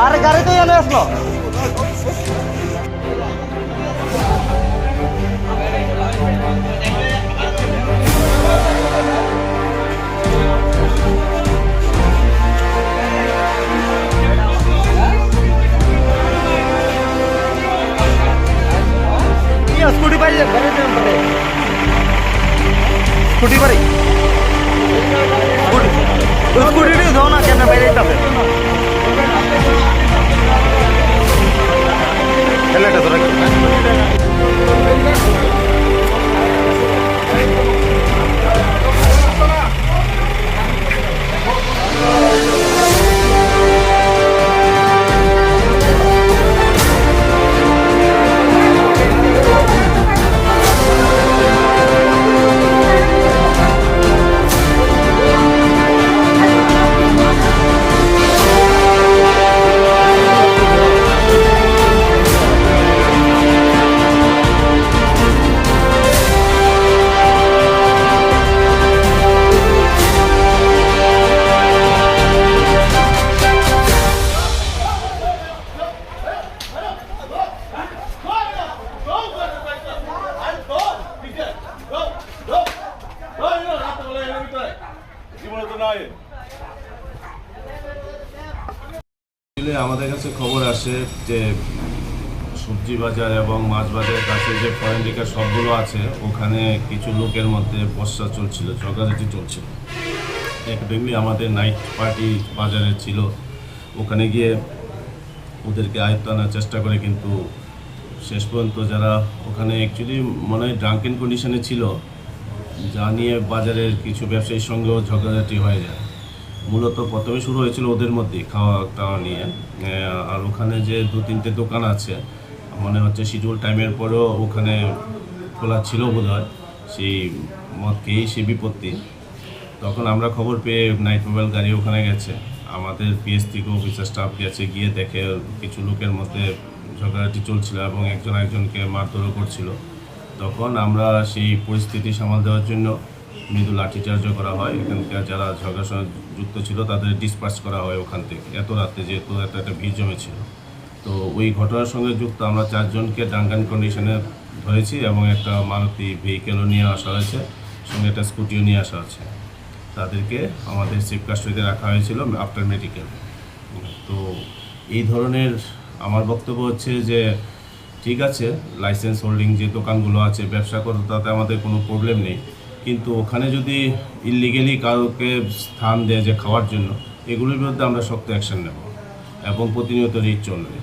আর গাড়ি তো এনে আসলো स्कूटी पर स्कूटी पर स्कूटी जाओ ना क्या বাইরে हेलमेट तो আমাদের কাছে খবর আসে যে সবজি বাজার এবং মাছ বাজারের কাছে যে ফরেন লিকার সবগুলো আছে ওখানে কিছু লোকের মধ্যে বর্ষা চলছিল, ঝগড়াঝাটি চলছিল। একদমই আমাদের নাইট পার্টি বাজারে ছিল, ওখানে গিয়ে ওদেরকে আয়ত্ত আনার চেষ্টা করে, কিন্তু শেষ পর্যন্ত যারা ওখানে অ্যাকচুয়ালি মনে হয় ড্রাঙ্কেন কন্ডিশনে ছিল, যা নিয়ে বাজারের কিছু ব্যবসায়ীর সঙ্গেও ঝগড়াঝাটি হয়ে যায়। মূলত প্রথমে শুরু হয়েছিল ওদের মধ্যে খাওয়া দাওয়া নিয়ে, আর ওখানে যে 2-3টে দোকান আছে মনে হচ্ছে শিডিউল টাইমের পরেও ওখানে খোলা ছিল বোধহয়, সেই মদ খেয়েই সে বিপত্তি। তখন আমরা খবর পেয়ে নাইট মোবাইল গাড়ি ওখানে গেছে, আমাদের পিএস থেকে অফিসার স্টাফ গেছে, গিয়ে দেখে কিছু লোকের মধ্যে ঝগড়াঝাটি চলছিল এবং একজন একজনকে মারধরও করছিল। তখন আমরা সেই পরিস্থিতি সামাল দেওয়ার জন্য মৃদু লাঠিচার্জও করা হয়, এখানকার যারা ঝগড়ার সঙ্গে যুক্ত ছিল তাদের ডিসপার্স করা হয় ওখান থেকে, এত রাতে যেহেতু একটা ভিড় জমেছিল। তো ওই ঘটনার সঙ্গে যুক্ত আমরা 4 জনকে ড্রাঙ্কেন কন্ডিশনে ধরেছি এবং একটা মারুতি ভেহিকেলও নিয়ে আসা হয়েছে, সঙ্গে একটা স্কুটিও নিয়ে আসা হচ্ছে। তাদেরকে আমাদের সেফ কাস্টডিতে রাখা হয়েছিল আফটার মেডিকেল। তো এই ধরনের আমার বক্তব্য হচ্ছে যে ঠিক আছে, লাইসেন্স হোল্ডিং যে দোকানগুলো আছে ব্যবসা করতে তাতে আমাদের কোনো প্রবলেম নেই, কিন্তু ওখানে যদি ইললিগেলি কাউকে স্থান দেয় যে খাওয়ার জন্য, এগুলোর বিরুদ্ধে আমরা শক্ত অ্যাকশন নেব এবং প্রতিনিয়ত রিট চলবে।